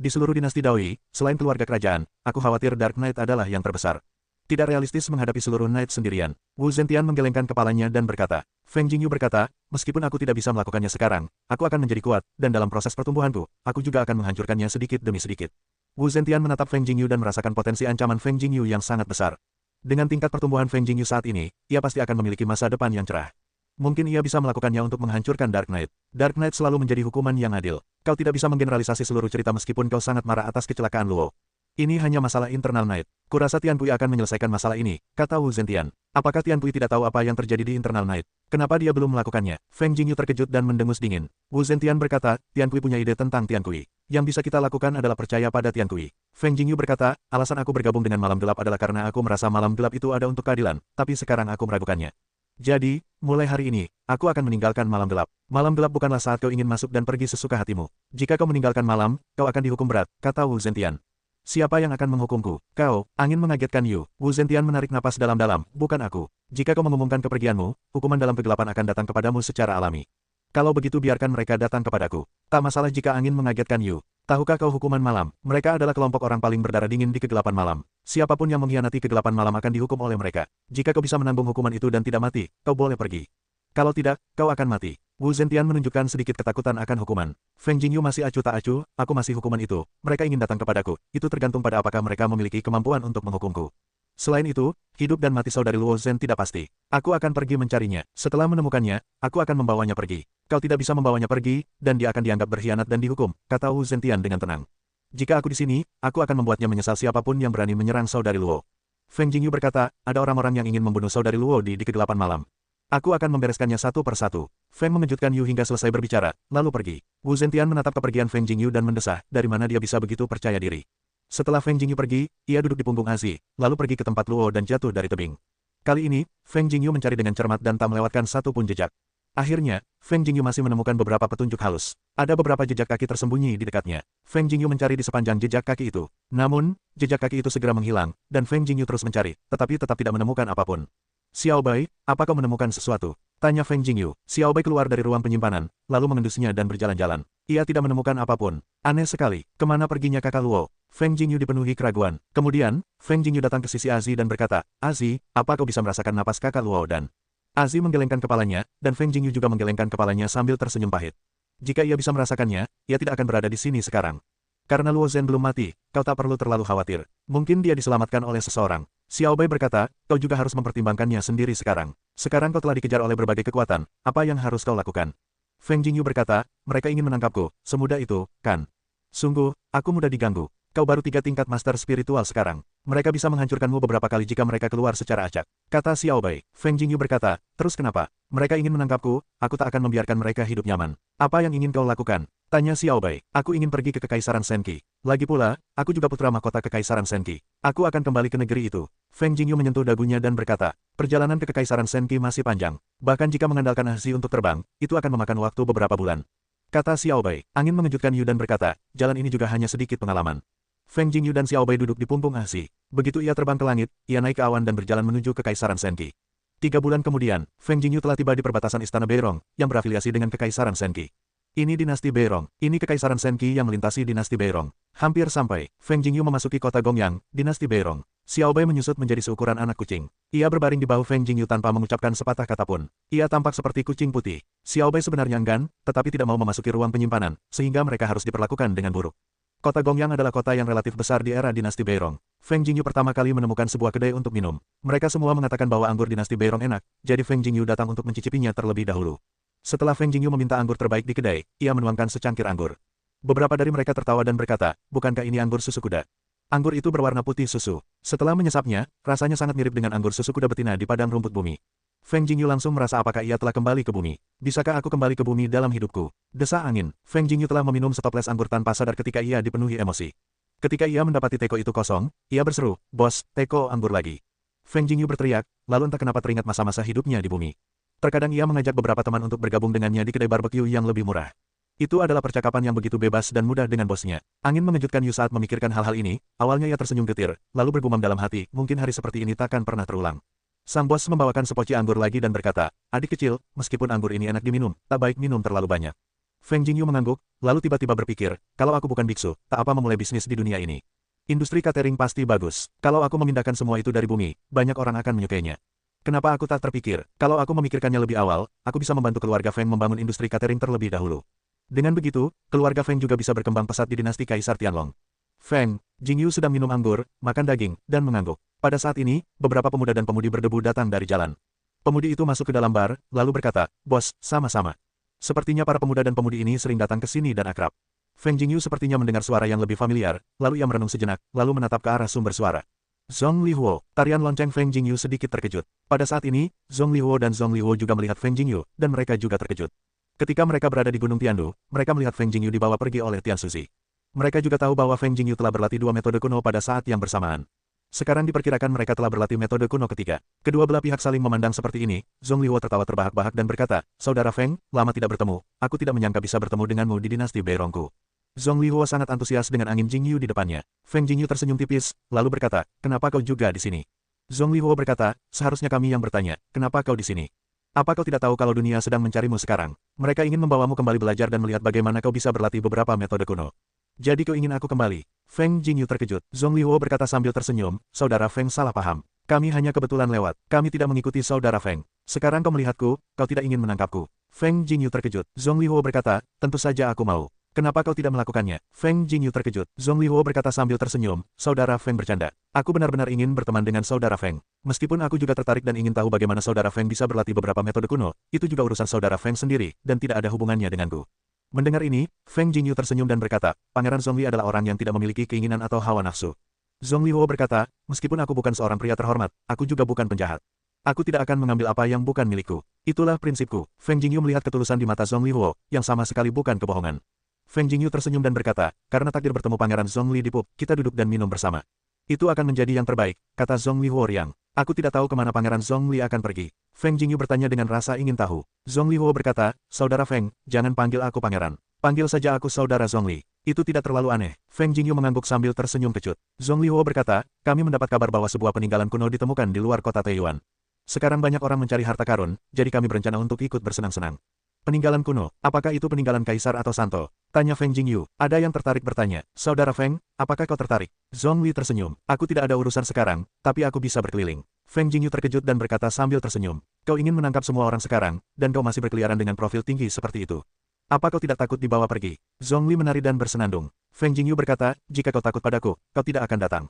Di seluruh dinasti Daoi, selain keluarga kerajaan, aku khawatir Dark Knight adalah yang terbesar. Tidak realistis menghadapi seluruh Knight sendirian. Wu Zentian menggelengkan kepalanya dan berkata, Feng Jingyu berkata, meskipun aku tidak bisa melakukannya sekarang, aku akan menjadi kuat, dan dalam proses pertumbuhanku, aku juga akan menghancurkannya sedikit demi sedikit. Wu Zentian menatap Feng Jingyu dan merasakan potensi ancaman Feng Jingyu yang sangat besar. Dengan tingkat pertumbuhan Feng Jingyu saat ini, ia pasti akan memiliki masa depan yang cerah. Mungkin ia bisa melakukannya untuk menghancurkan Dark Knight. Dark Knight selalu menjadi hukuman yang adil. Kau tidak bisa menggeneralisasi seluruh cerita meskipun kau sangat marah atas kecelakaan Luo. Ini hanya masalah internal Knight. Kurasa Tian Pui akan menyelesaikan masalah ini, kata Wu Zentian. Apakah Tian Pui tidak tahu apa yang terjadi di internal Knight? Kenapa dia belum melakukannya? Feng Jingyu terkejut dan mendengus dingin. Wu Zentian berkata, Tian Pui punya ide tentang Tian Kui. Yang bisa kita lakukan adalah percaya pada Tian Kui. Feng Jingyu berkata, alasan aku bergabung dengan Malam Gelap adalah karena aku merasa Malam Gelap itu ada untuk keadilan, tapi sekarang aku meragukannya. Jadi, mulai hari ini, aku akan meninggalkan Malam Gelap. Malam Gelap bukanlah saat kau ingin masuk dan pergi sesuka hatimu. Jika kau meninggalkan malam, kau akan dihukum berat, kata Wu Zentian. Siapa yang akan menghukumku? Kau, angin mengagetkan Yu. Wu Zentian menarik napas dalam-dalam, bukan aku. Jika kau mengumumkan kepergianmu, hukuman dalam kegelapan akan datang kepadamu secara alami. Kalau begitu biarkan mereka datang kepadaku. Tak masalah jika angin mengagetkan Yu. Tahukah kau hukuman malam? Mereka adalah kelompok orang paling berdarah dingin di kegelapan malam. Siapapun yang mengkhianati kegelapan malam akan dihukum oleh mereka. Jika kau bisa menanggung hukuman itu dan tidak mati, kau boleh pergi. Kalau tidak, kau akan mati. Wu Zentian menunjukkan sedikit ketakutan akan hukuman. Feng Jingyu masih acuh tak acuh, aku masih hukuman itu. Mereka ingin datang kepadaku. Itu tergantung pada apakah mereka memiliki kemampuan untuk menghukumku. Selain itu, hidup dan mati saudari Luo Zhen tidak pasti. Aku akan pergi mencarinya. Setelah menemukannya, aku akan membawanya pergi. Kau tidak bisa membawanya pergi, dan dia akan dianggap berkhianat dan dihukum, kata Wu Zentian dengan tenang. Jika aku di sini, aku akan membuatnya menyesal siapapun yang berani menyerang saudari Luo. Feng Jingyu berkata, ada orang-orang yang ingin membunuh saudari Luo di kegelapan malam. Aku akan membereskannya satu persatu. Feng mengejutkan Yu hingga selesai berbicara, lalu pergi. Wu Zentian menatap kepergian Feng Jingyu dan mendesah, dari mana dia bisa begitu percaya diri. Setelah Feng Jingyu pergi, ia duduk di punggung Azi, lalu pergi ke tempat Luo dan jatuh dari tebing. Kali ini, Feng Jingyu mencari dengan cermat dan tak melewatkan satu pun jejak. Akhirnya, Feng Jingyu masih menemukan beberapa petunjuk halus. Ada beberapa jejak kaki tersembunyi di dekatnya. Feng Jingyu mencari di sepanjang jejak kaki itu. Namun, jejak kaki itu segera menghilang, dan Feng Jingyu terus mencari, tetapi tetap tidak menemukan apapun. Xiao Bai, apa kau menemukan sesuatu? Tanya Feng Jingyu. Xiao Bai keluar dari ruang penyimpanan, lalu mengendusnya dan berjalan-jalan. Ia tidak menemukan apapun. Aneh sekali, kemana perginya kakak Luo? Feng Jingyu dipenuhi keraguan. Kemudian, Feng Jingyu datang ke sisi Azi dan berkata, Azi, apa kau bisa merasakan napas kakak Luo dan... Azi menggelengkan kepalanya, dan Feng Jingyu juga menggelengkan kepalanya sambil tersenyum pahit. Jika ia bisa merasakannya, ia tidak akan berada di sini sekarang. Karena Luo Zhen belum mati, kau tak perlu terlalu khawatir. Mungkin dia diselamatkan oleh seseorang. Xiao Bai berkata, kau juga harus mempertimbangkannya sendiri sekarang. Sekarang kau telah dikejar oleh berbagai kekuatan, apa yang harus kau lakukan? Feng Jingyu berkata, mereka ingin menangkapku, semudah itu, kan? Sungguh, aku mudah diganggu. Kau baru 3 tingkat master spiritual sekarang. Mereka bisa menghancurkanmu beberapa kali jika mereka keluar secara acak. Kata Xiao Bai. Feng Jingyu berkata, terus kenapa? Mereka ingin menangkapku, aku tak akan membiarkan mereka hidup nyaman. Apa yang ingin kau lakukan? Tanya Xiao Bai. Aku ingin pergi ke Kekaisaran Senki. Lagi pula, aku juga putra mahkota Kekaisaran Senki. Aku akan kembali ke negeri itu. Feng Jingyu menyentuh dagunya dan berkata, perjalanan ke Kekaisaran Senki masih panjang. Bahkan jika mengandalkan Azi untuk terbang, itu akan memakan waktu beberapa bulan. Kata Xiao Bai. Angin mengejutkan Yu dan berkata, jalan ini juga hanya sedikit pengalaman. Feng Jingyu dan Xiao Bai duduk di punggung Azi. Begitu ia terbang ke langit, ia naik ke awan dan berjalan menuju ke Kekaisaran Senki. 3 bulan kemudian, Feng Jingyu telah tiba di perbatasan Istana Beirong, yang berafiliasi dengan Kekaisaran Senki. Ini dinasti Beirong, ini Kekaisaran Senki yang melintasi dinasti Beirong. Hampir sampai, Feng Jingyu memasuki kota Gongyang, dinasti Beirong. Xiao Bai menyusut menjadi seukuran anak kucing. Ia berbaring di bahu Feng Jingyu tanpa mengucapkan sepatah kata pun. Ia tampak seperti kucing putih. Xiao Bai sebenarnya enggan, tetapi tidak mau memasuki ruang penyimpanan, sehingga mereka harus diperlakukan dengan buruk. Kota Gongyang adalah kota yang relatif besar di era dinasti Beirong. Feng Jingyu pertama kali menemukan sebuah kedai untuk minum. Mereka semua mengatakan bahwa anggur dinasti Beirong enak, jadi Feng Jingyu datang untuk mencicipinya terlebih dahulu. Setelah Feng Jingyu meminta anggur terbaik di kedai, ia menuangkan secangkir anggur. Beberapa dari mereka tertawa dan berkata, bukankah ini anggur susu kuda? Anggur itu berwarna putih susu. Setelah menyesapnya, rasanya sangat mirip dengan anggur susu kuda betina di padang rumput bumi. Feng Jingyu langsung merasa apakah ia telah kembali ke bumi. Bisakah aku kembali ke bumi dalam hidupku? Desa angin. Feng Jingyu telah meminum setoples anggur tanpa sadar ketika ia dipenuhi emosi. Ketika ia mendapati teko itu kosong, ia berseru, bos, teko anggur lagi. Feng Jingyu berteriak, lalu entah kenapa teringat masa-masa hidupnya di bumi. Terkadang ia mengajak beberapa teman untuk bergabung dengannya di kedai barbecue yang lebih murah. Itu adalah percakapan yang begitu bebas dan mudah dengan bosnya. Angin mengejutkan Yu saat memikirkan hal-hal ini, awalnya ia tersenyum getir, lalu bergumam dalam hati, mungkin hari seperti ini takkan pernah terulang. Sang bos membawakan sepoci anggur lagi dan berkata, adik kecil, meskipun anggur ini enak diminum, tak baik minum terlalu banyak. Feng Jingyu mengangguk, lalu tiba-tiba berpikir, kalau aku bukan biksu, tak apa memulai bisnis di dunia ini. Industri catering pasti bagus. Kalau aku memindahkan semua itu dari bumi, banyak orang akan menyukainya. Kenapa aku tak terpikir? Kalau aku memikirkannya lebih awal, aku bisa membantu keluarga Feng membangun industri catering terlebih dahulu. Dengan begitu, keluarga Feng juga bisa berkembang pesat di dinasti Kaisar Tianlong. Feng, Jingyu sedang minum anggur, makan daging, dan mengangguk. Pada saat ini, beberapa pemuda dan pemudi berdebu datang dari jalan. Pemudi itu masuk ke dalam bar, lalu berkata, "Bos, sama-sama." Sepertinya para pemuda dan pemudi ini sering datang ke sini dan akrab. Feng Jingyu sepertinya mendengar suara yang lebih familiar, lalu ia merenung sejenak, lalu menatap ke arah sumber suara. Zhong Lihuo, tarian lonceng Feng Jingyu sedikit terkejut. Pada saat ini, Zhong Lihuo dan Zhong Lihuo juga melihat Feng Jingyu, dan mereka juga terkejut. Ketika mereka berada di Gunung Tiandu, mereka melihat Feng Jingyu dibawa pergi oleh Tian Suzi. Mereka juga tahu bahwa Feng Jingyu telah berlatih dua metode kuno pada saat yang bersamaan. Sekarang diperkirakan mereka telah berlatih metode kuno ketiga. Kedua belah pihak saling memandang seperti ini, Zhong Lihuo tertawa terbahak-bahak dan berkata, "Saudara Feng, lama tidak bertemu, aku tidak menyangka bisa bertemu denganmu di dinasti Beirongku." Zhong Lihuo sangat antusias dengan angin Jingyu di depannya. Feng Jingyu tersenyum tipis, lalu berkata, "Kenapa kau juga di sini?" Zhong Lihuo berkata, "Seharusnya kami yang bertanya, kenapa kau di sini? Apa kau tidak tahu kalau dunia sedang mencarimu sekarang? Mereka ingin membawamu kembali belajar dan melihat bagaimana kau bisa berlatih beberapa metode kuno. Jadi kau ingin aku kembali?" Feng Jingyu terkejut. Zhong Lihuo berkata sambil tersenyum, "Saudara Feng salah paham. Kami hanya kebetulan lewat. Kami tidak mengikuti saudara Feng. Sekarang kau melihatku, kau tidak ingin menangkapku." Feng Jingyu terkejut. Zhong Lihuo berkata, "Tentu saja aku mau. Kenapa kau tidak melakukannya?" Feng Jingyu terkejut. Zhong Lihuo berkata sambil tersenyum, "Saudara Feng bercanda. Aku benar-benar ingin berteman dengan saudara Feng. Meskipun aku juga tertarik dan ingin tahu bagaimana saudara Feng bisa berlatih beberapa metode kuno, itu juga urusan saudara Feng sendiri, dan tidak ada hubungannya denganku." Mendengar ini, Feng Jingyu tersenyum dan berkata, "Pangeran Zhongli adalah orang yang tidak memiliki keinginan atau hawa nafsu." Zhong Lihuo berkata, "Meskipun aku bukan seorang pria terhormat, aku juga bukan penjahat. Aku tidak akan mengambil apa yang bukan milikku. Itulah prinsipku." Feng Jingyu melihat ketulusan di mata Zhong Lihuo, yang sama sekali bukan kebohongan. Feng Jingyu tersenyum dan berkata, "Karena takdir bertemu Pangeran Zhongli di pub, kita duduk dan minum bersama. Itu akan menjadi yang terbaik," kata Zhong Lihuo riang. "Aku tidak tahu kemana Pangeran Zhongli akan pergi." Feng Jingyu bertanya dengan rasa ingin tahu. Zhong Lihuo berkata, "Saudara Feng, jangan panggil aku pangeran. Panggil saja aku saudara Zhongli. Itu tidak terlalu aneh." Feng Jingyu mengangguk sambil tersenyum kecut. Zhong Lihuo berkata, "Kami mendapat kabar bahwa sebuah peninggalan kuno ditemukan di luar kota Taiyuan. Sekarang banyak orang mencari harta karun, jadi kami berencana untuk ikut bersenang-senang." "Peninggalan kuno, apakah itu peninggalan kaisar atau santo?" tanya Feng Jingyu. Ada yang tertarik bertanya, "Saudara Feng, apakah kau tertarik?" Zhongli tersenyum. "Aku tidak ada urusan sekarang, tapi aku bisa berkeliling." Feng Jingyu terkejut dan berkata sambil tersenyum, "Kau ingin menangkap semua orang sekarang, dan kau masih berkeliaran dengan profil tinggi seperti itu. Apa kau tidak takut dibawa pergi?" Zhongli menari dan bersenandung. Feng Jingyu berkata, "Jika kau takut padaku, kau tidak akan datang.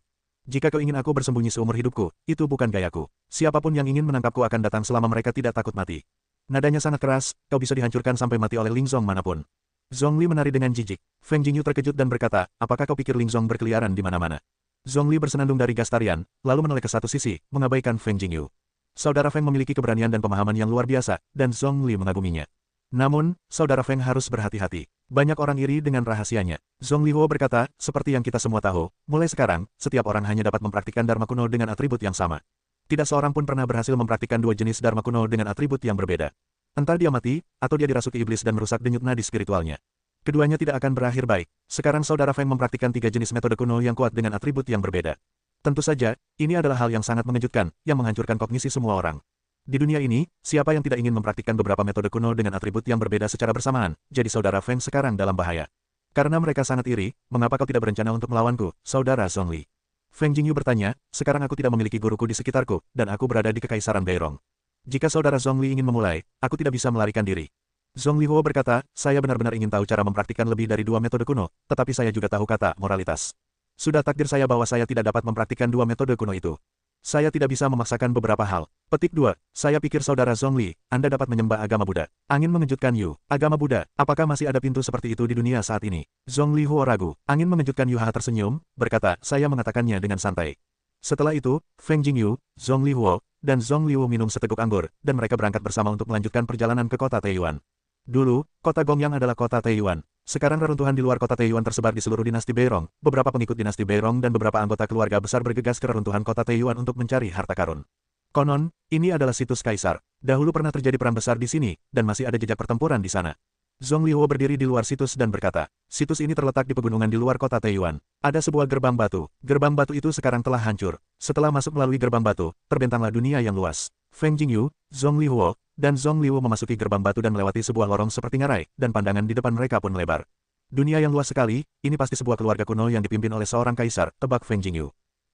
Jika kau ingin aku bersembunyi seumur hidupku, itu bukan gayaku. Siapapun yang ingin menangkapku akan datang selama mereka tidak takut mati." Nadanya sangat keras, "Kau bisa dihancurkan sampai mati oleh Lingzong manapun." Zhongli menari dengan jijik. Feng Jingyu terkejut dan berkata, "Apakah kau pikir Lingzong berkeliaran di mana-mana?" Zhongli bersenandung dari gas tarian, lalu menoleh ke satu sisi, mengabaikan Feng Jingyu. Saudara Feng memiliki keberanian dan pemahaman yang luar biasa, dan Zhongli mengaguminya. Namun, saudara Feng harus berhati-hati. Banyak orang iri dengan rahasianya. Zhong Lihuo berkata, "Seperti yang kita semua tahu, mulai sekarang, setiap orang hanya dapat mempraktikkan Dharma kuno dengan atribut yang sama. Tidak seorang pun pernah berhasil mempraktikkan dua jenis Dharma kuno dengan atribut yang berbeda. Entah dia mati, atau dia dirasuki iblis dan merusak denyut nadi spiritualnya. Keduanya tidak akan berakhir baik. Sekarang saudara Feng mempraktikkan tiga jenis metode kuno yang kuat dengan atribut yang berbeda. Tentu saja, ini adalah hal yang sangat mengejutkan, yang menghancurkan kognisi semua orang. Di dunia ini, siapa yang tidak ingin mempraktikkan beberapa metode kuno dengan atribut yang berbeda secara bersamaan, jadi saudara Feng sekarang dalam bahaya. Karena mereka sangat iri, mengapa kau tidak berencana untuk melawanku, saudara Zhongli?" Feng Jingyu bertanya, "Sekarang aku tidak memiliki guruku di sekitarku, dan aku berada di Kekaisaran Beirong. Jika saudara Zhongli ingin memulai, aku tidak bisa melarikan diri." Zhong Lihuo berkata, "Saya benar-benar ingin tahu cara mempraktikkan lebih dari dua metode kuno, tetapi saya juga tahu kata moralitas. Sudah takdir saya bahwa saya tidak dapat mempraktikkan dua metode kuno itu. Saya tidak bisa memaksakan beberapa hal." Petik 2. Saya pikir saudara Zhongli, Anda dapat menyembah agama Buddha. Angin mengejutkan Yu. Agama Buddha, apakah masih ada pintu seperti itu di dunia saat ini? Zhong Lihuo ragu. Angin mengejutkan Yu tersenyum, berkata, "Saya mengatakannya dengan santai." Setelah itu, Feng Jingyu, Zhong Lihuo, dan Zhong Liu minum seteguk anggur, dan mereka berangkat bersama untuk melanjutkan perjalanan ke kota Taiyuan. Dulu, kota Gongyang adalah kota Taiyuan. Sekarang reruntuhan di luar kota Taiyuan tersebar di seluruh dinasti Beirong. Beberapa pengikut dinasti Beirong dan beberapa anggota keluarga besar bergegas ke reruntuhan kota Taiyuan untuk mencari harta karun. Konon, ini adalah situs kaisar. Dahulu pernah terjadi perang besar di sini, dan masih ada jejak pertempuran di sana. Zhong Lihuo berdiri di luar situs dan berkata, "Situs ini terletak di pegunungan di luar kota Taiyuan. Ada sebuah gerbang batu. Gerbang batu itu sekarang telah hancur. Setelah masuk melalui gerbang batu, terbentanglah dunia yang luas. Feng Jingyu, Zhong Lihuo, dan Zhong Liu memasuki gerbang batu dan melewati sebuah lorong seperti ngarai, dan pandangan di depan mereka pun melebar. Dunia yang luas sekali, ini pasti sebuah keluarga kuno yang dipimpin oleh seorang kaisar, tebak Feng Jingyu.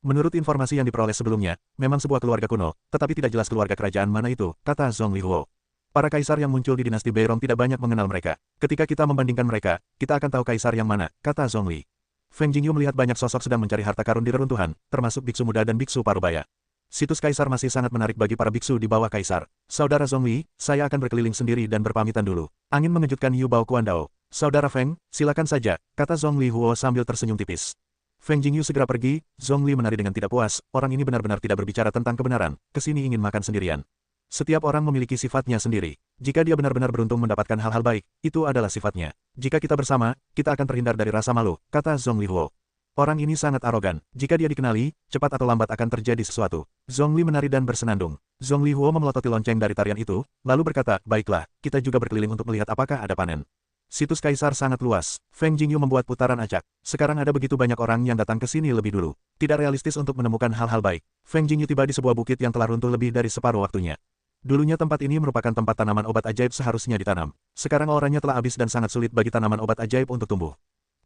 Menurut informasi yang diperoleh sebelumnya, memang sebuah keluarga kuno, tetapi tidak jelas keluarga kerajaan mana itu, kata Zhong Lihuo. Para kaisar yang muncul di dinasti Beirong tidak banyak mengenal mereka. Ketika kita membandingkan mereka, kita akan tahu kaisar yang mana, kata Zhong Li. Feng Jingyu melihat banyak sosok sedang mencari harta karun di reruntuhan, termasuk biksu muda dan biksu parubaya. Situs kaisar masih sangat menarik bagi para biksu di bawah kaisar. Saudara Zhong Li, saya akan berkeliling sendiri dan berpamitan dulu. Angin mengejutkan Yu Bao Kuandao. Saudara Feng, silakan saja, kata Zhong Li Huo sambil tersenyum tipis. Feng Jingyu segera pergi, Zhong Li menari dengan tidak puas, orang ini benar-benar tidak berbicara tentang kebenaran, kesini ingin makan sendirian. Setiap orang memiliki sifatnya sendiri. Jika dia benar-benar beruntung mendapatkan hal-hal baik, itu adalah sifatnya. Jika kita bersama, kita akan terhindar dari rasa malu, kata Zhong Li Huo. Orang ini sangat arogan. Jika dia dikenali, cepat atau lambat akan terjadi sesuatu. Zhong Li menari dan bersenandung. Zhong Li Huo memelototi lonceng dari tarian itu, lalu berkata, baiklah, kita juga berkeliling untuk melihat apakah ada panen. Situs kaisar sangat luas. Feng Jingyu membuat putaran acak. Sekarang ada begitu banyak orang yang datang ke sini lebih dulu. Tidak realistis untuk menemukan hal-hal baik. Feng Jingyu tiba di sebuah bukit yang telah runtuh lebih dari separuh waktunya. Dulunya tempat ini merupakan tempat tanaman obat ajaib seharusnya ditanam. Sekarang orangnya telah habis dan sangat sulit bagi tanaman obat ajaib untuk tumbuh.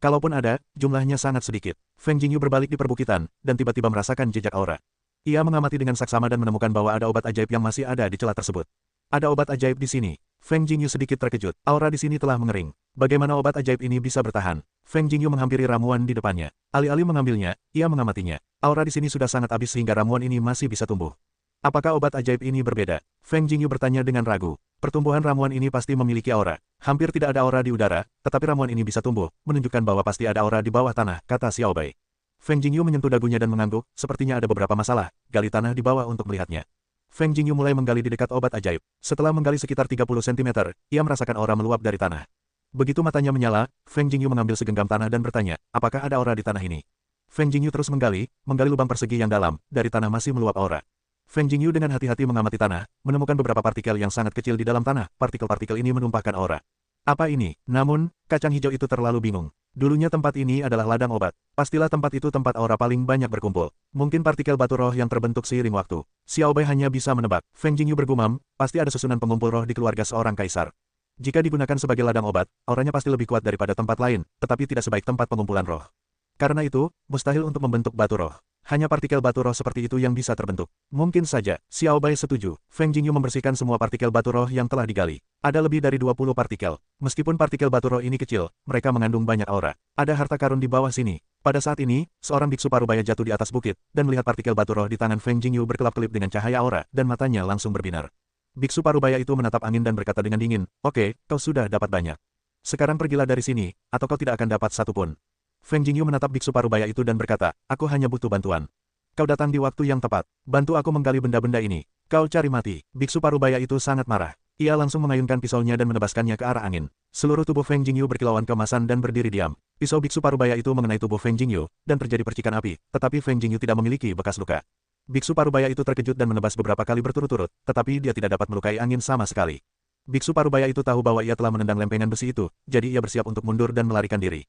Kalaupun ada, jumlahnya sangat sedikit. Feng Jingyu berbalik di perbukitan, dan tiba-tiba merasakan jejak aura. Ia mengamati dengan saksama dan menemukan bahwa ada obat ajaib yang masih ada di celah tersebut. Ada obat ajaib di sini. Feng Jingyu sedikit terkejut. Aura di sini telah mengering. Bagaimana obat ajaib ini bisa bertahan? Feng Jingyu menghampiri ramuan di depannya. Alih-alih mengambilnya, ia mengamatinya. Aura di sini sudah sangat habis sehingga ramuan ini masih bisa tumbuh. Apakah obat ajaib ini berbeda? Feng Jingyu bertanya dengan ragu. Pertumbuhan ramuan ini pasti memiliki aura. Hampir tidak ada aura di udara, tetapi ramuan ini bisa tumbuh, menunjukkan bahwa pasti ada aura di bawah tanah, kata Xiao Bai. Feng Jingyu menyentuh dagunya dan mengangguk, sepertinya ada beberapa masalah, gali tanah di bawah untuk melihatnya. Feng Jingyu mulai menggali di dekat obat ajaib. Setelah menggali sekitar 30 cm, ia merasakan aura meluap dari tanah. Begitu matanya menyala, Feng Jingyu mengambil segenggam tanah dan bertanya, apakah ada aura di tanah ini? Feng Jingyu terus menggali lubang persegi yang dalam, dari tanah masih meluap aura. Feng Jingyu dengan hati-hati mengamati tanah, menemukan beberapa partikel yang sangat kecil di dalam tanah. Partikel-partikel ini menumpahkan aura. Apa ini? Namun, kacang hijau itu terlalu bingung. Dulunya tempat ini adalah ladang obat. Pastilah tempat itu tempat aura paling banyak berkumpul. Mungkin partikel batu roh yang terbentuk seiring waktu. Xiao Bai hanya bisa menebak. Feng Jingyu bergumam, pasti ada susunan pengumpul roh di keluarga seorang kaisar. Jika digunakan sebagai ladang obat, auranya pasti lebih kuat daripada tempat lain, tetapi tidak sebaik tempat pengumpulan roh. Karena itu, mustahil untuk membentuk batu roh. Hanya partikel batu roh seperti itu yang bisa terbentuk. Mungkin saja, Xiao Bai setuju. Feng Jingyu membersihkan semua partikel batu roh yang telah digali. Ada lebih dari 20 partikel. Meskipun partikel batu roh ini kecil, mereka mengandung banyak aura. Ada harta karun di bawah sini. Pada saat ini, seorang biksu parubaya jatuh di atas bukit, dan melihat partikel batu roh di tangan Feng Jingyu berkelap-kelip dengan cahaya aura, dan matanya langsung berbinar. Biksu parubaya itu menatap angin dan berkata dengan dingin, oke, kau sudah dapat banyak. Sekarang pergilah dari sini, atau kau tidak akan dapat satu pun. Feng Jingyu menatap biksu parubaya itu dan berkata, aku hanya butuh bantuan. Kau datang di waktu yang tepat. Bantu aku menggali benda-benda ini. Kau cari mati. Biksu parubaya itu sangat marah. Ia langsung mengayunkan pisaunya dan menebaskannya ke arah angin. Seluruh tubuh Feng Jingyu berkilauan keemasan dan berdiri diam. Pisau biksu parubaya itu mengenai tubuh Feng Jingyu, dan terjadi percikan api, tetapi Feng Jingyu tidak memiliki bekas luka. Biksu parubaya itu terkejut dan menebas beberapa kali berturut-turut, tetapi dia tidak dapat melukai angin sama sekali. Biksu parubaya itu tahu bahwa ia telah menendang lempengan besi itu, jadi ia bersiap untuk mundur dan melarikan diri.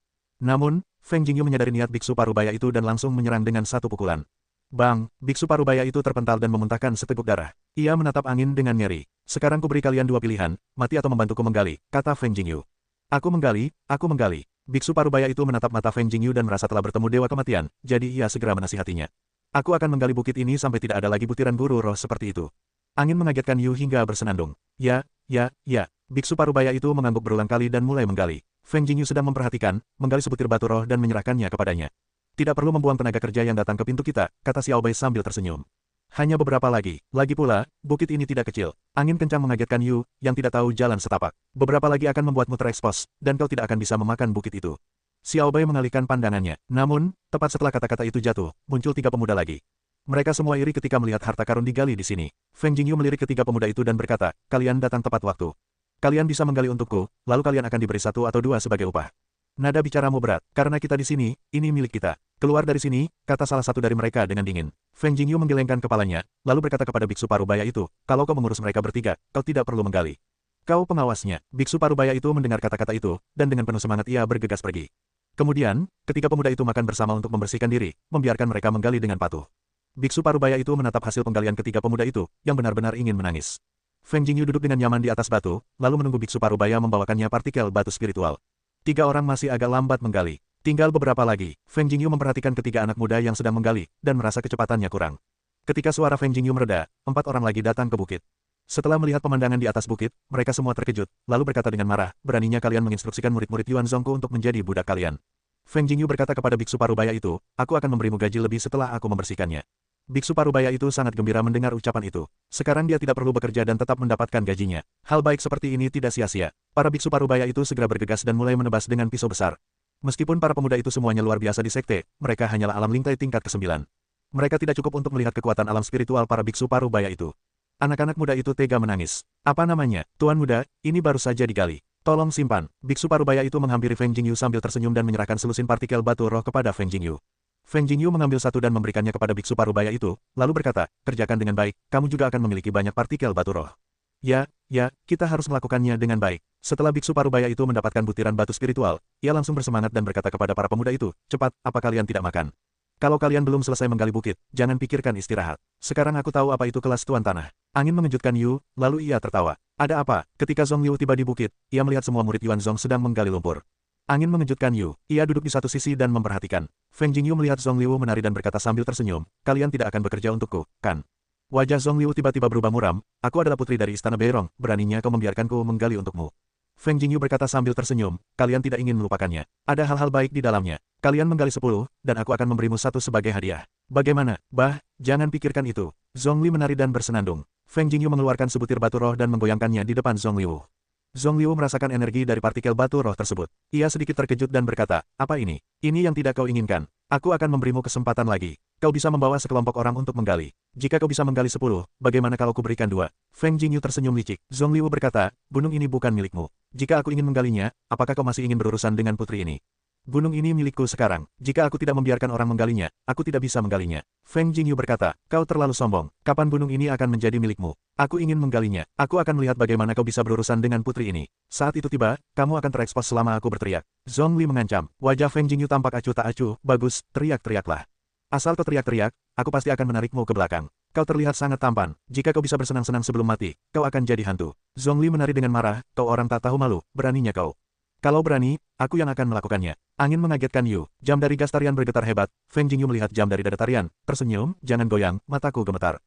Namun, Feng Jingyu menyadari niat biksu parubaya itu dan langsung menyerang dengan satu pukulan. Bang, biksu parubaya itu terpental dan memuntahkan seteguk darah. Ia menatap angin dengan ngeri. Sekarang kuberi kalian dua pilihan, mati atau membantuku menggali, kata Feng Jingyu. Aku menggali, aku menggali. Biksu parubaya itu menatap mata Feng Jingyu dan merasa telah bertemu dewa kematian, jadi ia segera menasihatinya. Aku akan menggali bukit ini sampai tidak ada lagi butiran guru roh seperti itu. Angin mengagetkan Yu hingga bersenandung. Ya. Biksu parubaya itu mengangguk berulang kali dan mulai menggali. Feng Jingyu sedang memperhatikan, menggali sebutir batu roh dan menyerahkannya kepadanya. Tidak perlu membuang tenaga kerja yang datang ke pintu kita, kata Xiao Bai sambil tersenyum. Hanya beberapa lagi. Lagi pula, bukit ini tidak kecil. Angin kencang mengagetkan Yu, yang tidak tahu jalan setapak. Beberapa lagi akan membuatmu terekspos, dan kau tidak akan bisa memakan bukit itu. Xiao Bai mengalihkan pandangannya. Namun, tepat setelah kata-kata itu jatuh, muncul tiga pemuda lagi. Mereka semua iri ketika melihat harta karun digali di sini. Feng Jingyu melirik ketiga pemuda itu dan berkata, kalian datang tepat waktu. Kalian bisa menggali untukku, lalu kalian akan diberi satu atau dua sebagai upah. Nada bicaramu berat, karena kita di sini, ini milik kita. Keluar dari sini, kata salah satu dari mereka dengan dingin. Feng Jingyu menggelengkan kepalanya, lalu berkata kepada biksu parubaya itu, kalau kau mengurus mereka bertiga, kau tidak perlu menggali. Kau pengawasnya. Biksu parubaya itu mendengar kata-kata itu, dan dengan penuh semangat ia bergegas pergi. Kemudian, ketiga pemuda itu makan bersama untuk membersihkan diri, membiarkan mereka menggali dengan patuh. Biksu parubaya itu menatap hasil penggalian ketiga pemuda itu, yang benar-benar ingin menangis. Feng Jingyu duduk dengan nyaman di atas batu, lalu menunggu biksu parubaya membawakannya partikel batu spiritual. 3 orang masih agak lambat menggali. Tinggal beberapa lagi. Feng Jingyu memperhatikan ketiga anak muda yang sedang menggali, dan merasa kecepatannya kurang. Ketika suara Feng Jingyu mereda, 4 orang lagi datang ke bukit. Setelah melihat pemandangan di atas bukit, mereka semua terkejut, lalu berkata dengan marah, beraninya kalian menginstruksikan murid-murid Yuan Zongku untuk menjadi budak kalian. Feng Jingyu berkata kepada biksu parubaya itu, aku akan memberimu gaji lebih setelah aku membersihkannya. Biksu parubaya itu sangat gembira mendengar ucapan itu. Sekarang dia tidak perlu bekerja dan tetap mendapatkan gajinya. Hal baik seperti ini tidak sia-sia. Para biksu parubaya itu segera bergegas dan mulai menebas dengan pisau besar. Meskipun para pemuda itu semuanya luar biasa di sekte, mereka hanyalah alam lingkai tingkat ke-9. Mereka tidak cukup untuk melihat kekuatan alam spiritual para biksu parubaya itu. Anak-anak muda itu tega menangis. Apa namanya? Tuan muda, ini baru saja digali. Tolong simpan. Biksu parubaya itu menghampiri Feng Jingyu sambil tersenyum dan menyerahkan selusin partikel batu roh kepada Feng Jingyu. Feng Jingyu mengambil satu dan memberikannya kepada biksu parubaya itu, lalu berkata, kerjakan dengan baik, kamu juga akan memiliki banyak partikel batu roh. Ya, kita harus melakukannya dengan baik. Setelah biksu parubaya itu mendapatkan butiran batu spiritual, ia langsung bersemangat dan berkata kepada para pemuda itu, cepat, apa kalian tidak makan? Kalau kalian belum selesai menggali bukit, jangan pikirkan istirahat. Sekarang aku tahu apa itu kelas Tuan Tanah. Angin mengejutkan Yu, lalu ia tertawa. Ada apa? Ketika Zhong Liu tiba di bukit, ia melihat semua murid Yuan Zong sedang menggali lumpur. Angin mengejutkan Yu. Ia duduk di satu sisi dan memperhatikan. Feng Jingyu melihat Zhong Liu menari dan berkata sambil tersenyum, kalian tidak akan bekerja untukku, kan? Wajah Zhong Liu tiba-tiba berubah muram, aku adalah putri dari Istana Beirong, beraninya kau membiarkanku menggali untukmu. Feng Jingyu berkata sambil tersenyum, kalian tidak ingin melupakannya. Ada hal-hal baik di dalamnya. Kalian menggali 10, dan aku akan memberimu 1 sebagai hadiah. Bagaimana? Jangan pikirkan itu. Zhong Li menari dan bersenandung. Feng Jingyu mengeluarkan sebutir batu roh dan menggoyangkannya di depan Zhong Liu. Zhong Liu merasakan energi dari partikel batu roh tersebut. Ia sedikit terkejut dan berkata, apa ini? Ini yang tidak kau inginkan. Aku akan memberimu kesempatan lagi. Kau bisa membawa sekelompok orang untuk menggali. Jika kau bisa menggali 10, bagaimana kalau kuberikan 2? Feng Jingyu tersenyum licik. Zhong Liu berkata, gunung ini bukan milikmu. Jika aku ingin menggalinya, apakah kau masih ingin berurusan dengan putri ini? Gunung ini milikku sekarang. Jika aku tidak membiarkan orang menggalinya, aku tidak bisa menggalinya. Feng Jingyu berkata, kau terlalu sombong. Kapan gunung ini akan menjadi milikmu? Aku ingin menggalinya. Aku akan melihat bagaimana kau bisa berurusan dengan putri ini. Saat itu tiba, kamu akan terekspos selama aku berteriak. Zhong Li mengancam. Wajah Feng Jingyu tampak acuh tak acuh. Bagus, teriak-teriaklah. Asal kau teriak-teriak, aku pasti akan menarikmu ke belakang. Kau terlihat sangat tampan. Jika kau bisa bersenang-senang sebelum mati, kau akan jadi hantu. Zhong Li menari dengan marah, kau orang tak tahu malu, beraninya kau. Kalau berani, aku yang akan melakukannya. Angin mengagetkan Yu. Jam dari gas tarian bergetar hebat. Feng Jingyu melihat jam dari dada tarian. Tersenyum, jangan goyang, mataku gemetar.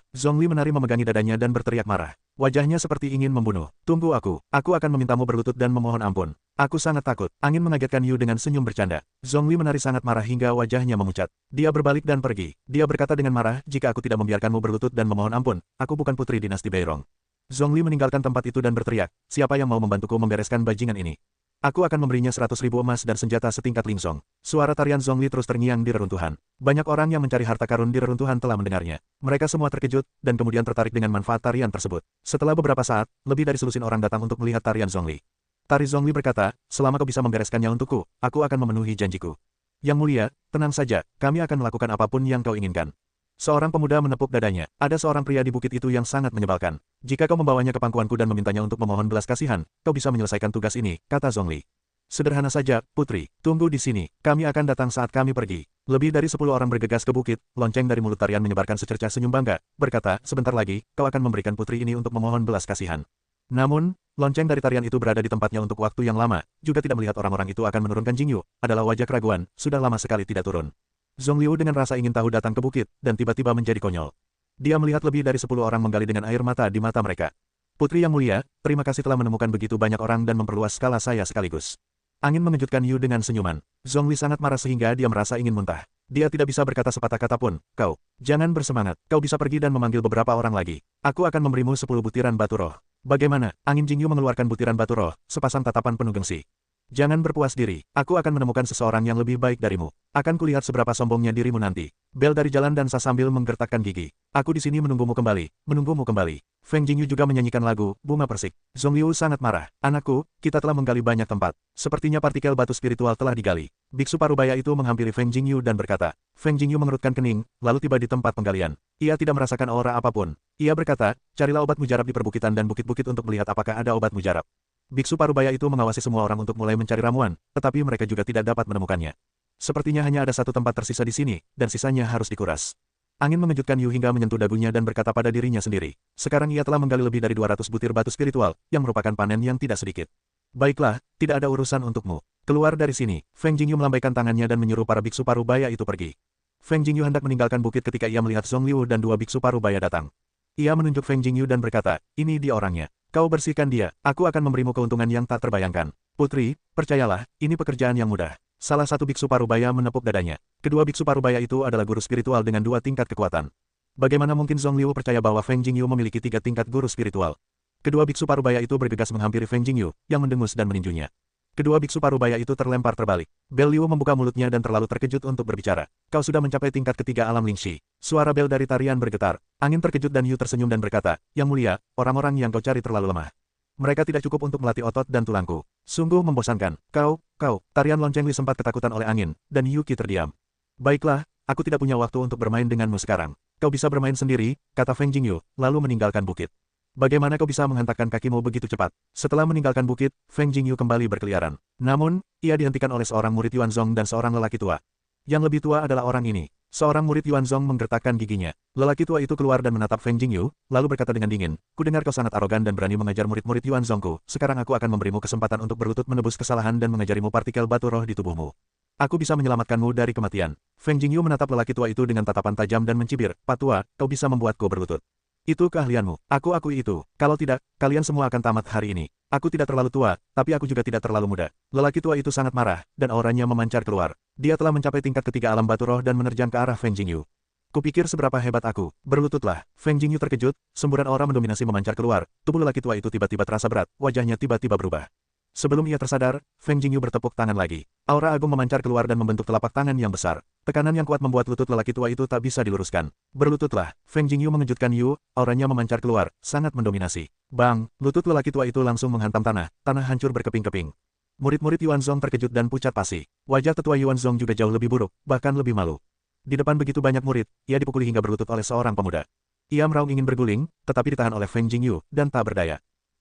Zhong Li menari memegangi dadanya dan berteriak marah. Wajahnya seperti ingin membunuh. Tunggu aku akan memintamu berlutut dan memohon ampun. Aku sangat takut. Angin mengagetkan Yu dengan senyum bercanda. Zhong Li menari sangat marah hingga wajahnya memucat. Dia berbalik dan pergi. Dia berkata dengan marah, jika aku tidak membiarkanmu berlutut dan memohon ampun, aku bukan putri dinasti Beirong. Zhong Li meninggalkan tempat itu dan berteriak, siapa yang mau membantuku membereskan bajingan ini? Aku akan memberinya 100.000 emas dan senjata setingkat Lingsong. Suara tarian Zhong Li terus terngiang di reruntuhan. Banyak orang yang mencari harta karun di reruntuhan telah mendengarnya. Mereka semua terkejut, dan kemudian tertarik dengan manfaat tarian tersebut. Setelah beberapa saat, lebih dari selusin orang datang untuk melihat tarian Zhong Li. Tari Zhong Li berkata, selama kau bisa membereskannya untukku, aku akan memenuhi janjiku. Yang mulia, tenang saja, kami akan melakukan apapun yang kau inginkan. Seorang pemuda menepuk dadanya. Ada seorang pria di bukit itu yang sangat menyebalkan. Jika kau membawanya ke pangkuanku dan memintanya untuk memohon belas kasihan, kau bisa menyelesaikan tugas ini, kata Zhong Li. Sederhana saja, putri. Tunggu di sini. Kami akan datang saat kami pergi. Lebih dari 10 orang bergegas ke bukit, lonceng dari mulut tarian menyebarkan secercah senyum bangga, berkata, sebentar lagi, kau akan memberikan putri ini untuk memohon belas kasihan. Namun, lonceng dari tarian itu berada di tempatnya untuk waktu yang lama, juga tidak melihat orang-orang itu akan menurunkan Jingyu, adalah wajah keraguan, sudah lama sekali tidak turun. Zhong Liu dengan rasa ingin tahu datang ke bukit, dan tiba-tiba menjadi konyol. Dia melihat lebih dari 10 orang menggali dengan air mata di mata mereka. Putri yang mulia, terima kasih telah menemukan begitu banyak orang dan memperluas skala saya sekaligus. Angin mengejutkan Yu dengan senyuman. Zhong Li sangat marah sehingga dia merasa ingin muntah. Dia tidak bisa berkata sepatah kata pun, kau, jangan bersemangat, kau bisa pergi dan memanggil beberapa orang lagi. Aku akan memberimu 10 butiran batu roh. Bagaimana? Angin Jingyu mengeluarkan butiran batu roh, sepasang tatapan penuh gengsi. Jangan berpuas diri, aku akan menemukan seseorang yang lebih baik darimu. Akan kulihat seberapa sombongnya dirimu nanti. Bel dari jalan dan sambil menggertakkan gigi. Aku di sini menunggumu kembali, menunggumu kembali. Feng Jingyu juga menyanyikan lagu, Bunga Persik. Zhong Liu sangat marah. Anakku, kita telah menggali banyak tempat. Sepertinya partikel batu spiritual telah digali. Biksu parubaya itu menghampiri Feng Jingyu dan berkata. Feng Jingyu mengerutkan kening, lalu tiba di tempat penggalian. Ia tidak merasakan aura apapun. Ia berkata, carilah obat mujarab di perbukitan dan bukit-bukit untuk melihat apakah ada obat mujarab. Biksu parubaya itu mengawasi semua orang untuk mulai mencari ramuan, tetapi mereka juga tidak dapat menemukannya. Sepertinya hanya ada satu tempat tersisa di sini, dan sisanya harus dikuras. Angin mengejutkan Yu hingga menyentuh dagunya dan berkata pada dirinya sendiri. Sekarang ia telah menggali lebih dari 200 butir batu spiritual, yang merupakan panen yang tidak sedikit. Baiklah, tidak ada urusan untukmu. Keluar dari sini. Feng Jingyu melambaikan tangannya dan menyuruh para biksu parubaya itu pergi. Feng Jingyu hendak meninggalkan bukit ketika ia melihat Zhong Liu dan dua biksu parubaya datang. Ia menunjuk Feng Jingyu dan berkata, ini dia orangnya. Kau bersihkan dia, aku akan memberimu keuntungan yang tak terbayangkan. Putri, percayalah, ini pekerjaan yang mudah. Salah satu biksu parubaya menepuk dadanya. Kedua biksu parubaya itu adalah guru spiritual dengan 2 tingkat kekuatan. Bagaimana mungkin Zhong Liu percaya bahwa Feng Jingyu memiliki 3 tingkat guru spiritual? Kedua biksu parubaya itu bergegas menghampiri Feng Jingyu, yang mendengus dan meninjunya. Kedua biksu parubaya itu terlempar terbalik. Bel Liu membuka mulutnya dan terlalu terkejut untuk berbicara. Kau sudah mencapai tingkat ketiga alam Lingxi. Suara bel dari tarian bergetar. Angin terkejut dan Yu tersenyum dan berkata, Yang mulia, orang-orang yang kau cari terlalu lemah. Mereka tidak cukup untuk melatih otot dan tulangku. Sungguh membosankan. Kau, tarian lonceng Li sempat ketakutan oleh angin, dan Yuki terdiam. Baiklah, aku tidak punya waktu untuk bermain denganmu sekarang. Kau bisa bermain sendiri, kata Feng Jingyu, lalu meninggalkan bukit. Bagaimana kau bisa menghentakkan kakimu begitu cepat? Setelah meninggalkan bukit, Feng Jingyu kembali berkeliaran. Namun, ia dihentikan oleh seorang murid Yuan Zong dan seorang lelaki tua. Yang lebih tua adalah orang ini. Seorang murid Yuan Zong menggertakkan giginya. Lelaki tua itu keluar dan menatap Feng Jingyu, lalu berkata dengan dingin, Kudengar kau sangat arogan dan berani mengajar murid-murid Yuan Zongku. Sekarang aku akan memberimu kesempatan untuk berlutut menebus kesalahan dan mengajarimu partikel batu roh di tubuhmu. Aku bisa menyelamatkanmu dari kematian. Feng Jingyu menatap lelaki tua itu dengan tatapan tajam dan mencibir, Pak tua, kau bisa membuatku berlutut. Itu keahlianmu. Aku akui itu. Kalau tidak, kalian semua akan tamat hari ini. Aku tidak terlalu tua, tapi aku juga tidak terlalu muda. Lelaki tua itu sangat marah, dan auranya memancar keluar. Dia telah mencapai tingkat ketiga alam batu roh dan menerjang ke arah Feng Jingyu. Kupikir seberapa hebat aku. Berlututlah. Feng Jingyu terkejut, semburan aura mendominasi memancar keluar. Tubuh lelaki tua itu tiba-tiba terasa berat, wajahnya tiba-tiba berubah. Sebelum ia tersadar, Feng Jingyu bertepuk tangan lagi. Aura agung memancar keluar dan membentuk telapak tangan yang besar. Tekanan yang kuat membuat lutut lelaki tua itu tak bisa diluruskan. Berlututlah. Feng Jingyu mengejutkan Yu, auranya memancar keluar, sangat mendominasi. Bang, lutut lelaki tua itu langsung menghantam tanah hancur berkeping-keping. Murid-murid Yuan Zong terkejut dan pucat pasi. Wajah tetua Yuan Zong juga jauh lebih buruk, bahkan lebih malu. Di depan begitu banyak murid, ia dipukuli hingga berlutut oleh seorang pemuda. Ia meraung ingin berguling, tetapi ditahan oleh Feng Jingyu, dan tak berdaya.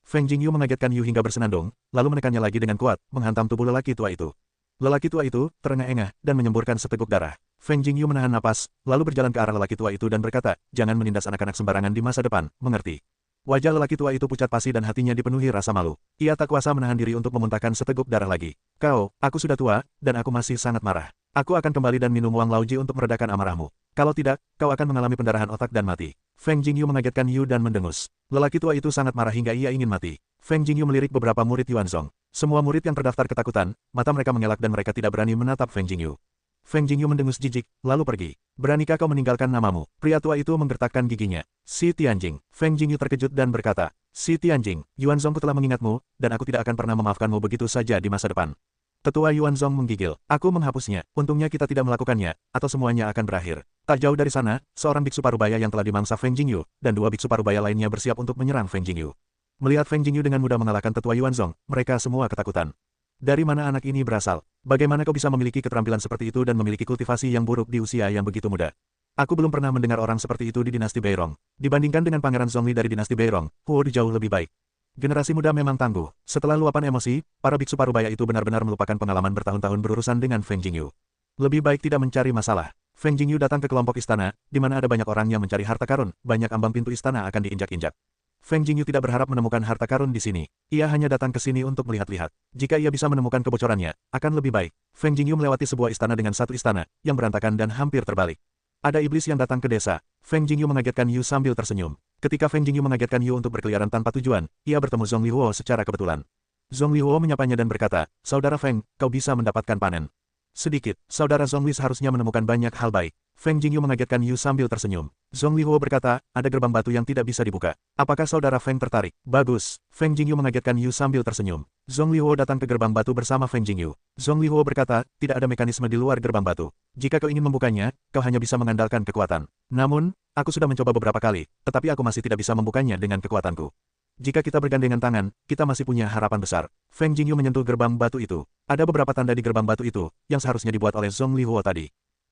Feng Jingyu mengagetkan Yu hingga bersenandung, lalu menekannya lagi dengan kuat, menghantam tubuh lelaki tua itu. Lelaki tua itu terengah-engah dan menyemburkan seteguk darah. Feng Jingyu menahan napas, lalu berjalan ke arah lelaki tua itu dan berkata, jangan menindas anak-anak sembarangan di masa depan, mengerti? Wajah lelaki tua itu pucat pasi dan hatinya dipenuhi rasa malu. Ia tak kuasa menahan diri untuk memuntahkan seteguk darah lagi. Kau, aku sudah tua, dan aku masih sangat marah. Aku akan kembali dan minum Wang Laoji untuk meredakan amarahmu. Kalau tidak, kau akan mengalami pendarahan otak dan mati. Feng Jingyu mengagetkan Yu dan mendengus. Lelaki tua itu sangat marah hingga ia ingin mati. Feng Jingyu melirik beberapa murid Yuan Zong. Semua murid yang terdaftar ketakutan, mata mereka mengelak dan mereka tidak berani menatap Feng Jingyu. Feng Jingyu mendengus jijik, lalu pergi. Beranikah kau meninggalkan namamu? Pria tua itu menggertakkan giginya. Si Tianjing. Feng Jingyu terkejut dan berkata, Si Tianjing, Yuan Zongku telah mengingatmu, dan aku tidak akan pernah memaafkanmu begitu saja di masa depan. Tetua Yuan Zong menggigil. Aku menghapusnya. Untungnya kita tidak melakukannya, atau semuanya akan berakhir. Tak jauh dari sana, seorang biksu parubaya yang telah dimangsa Feng Jingyu, dan dua biksu parubaya lainnya bersiap untuk menyerang Feng Jingyu. Melihat Feng Jingyu dengan mudah mengalahkan tetua Yuan Zong, mereka semua ketakutan. Dari mana anak ini berasal? Bagaimana kau bisa memiliki keterampilan seperti itu dan memiliki kultivasi yang buruk di usia yang begitu muda? Aku belum pernah mendengar orang seperti itu di dinasti Beirong. Dibandingkan dengan Pangeran Zhongli dari dinasti Beirong, Huo jauh lebih baik. Generasi muda memang tangguh. Setelah luapan emosi, para biksu parubaya itu benar-benar melupakan pengalaman bertahun-tahun berurusan dengan Feng Jingyu. Lebih baik tidak mencari masalah. Feng Jingyu datang ke kelompok istana, di mana ada banyak orang yang mencari harta karun, banyak ambang pintu istana akan diinjak-injak. Feng Jingyu tidak berharap menemukan harta karun di sini. Ia hanya datang ke sini untuk melihat-lihat. Jika ia bisa menemukan kebocorannya, akan lebih baik. Feng Jingyu melewati sebuah istana dengan satu istana, yang berantakan dan hampir terbalik. Ada iblis yang datang ke desa. Feng Jingyu mengagetkan Yu sambil tersenyum. Ketika Feng Jingyu mengagetkan Yu untuk berkeliaran tanpa tujuan, ia bertemu Zhong Lihuo secara kebetulan. Zhong Lihuo menyapanya dan berkata, Saudara Feng, kau bisa mendapatkan panen. Sedikit, Saudara Zhongli seharusnya menemukan banyak hal baik. Feng Jingyu mengagetkan Yu sambil tersenyum. Zhong Lihuo berkata, ada gerbang batu yang tidak bisa dibuka. Apakah Saudara Feng tertarik? Bagus. Feng Jingyu mengagetkan Yu sambil tersenyum. Zhong Lihuo datang ke gerbang batu bersama Feng Jingyu. Zhong Lihuo berkata, tidak ada mekanisme di luar gerbang batu. Jika kau ingin membukanya, kau hanya bisa mengandalkan kekuatan. Namun, aku sudah mencoba beberapa kali, tetapi aku masih tidak bisa membukanya dengan kekuatanku. Jika kita bergandengan tangan, kita masih punya harapan besar. Feng Jingyu menyentuh gerbang batu itu. Ada beberapa tanda di gerbang batu itu, yang seharusnya dibuat oleh Zhong Lihuo tadi.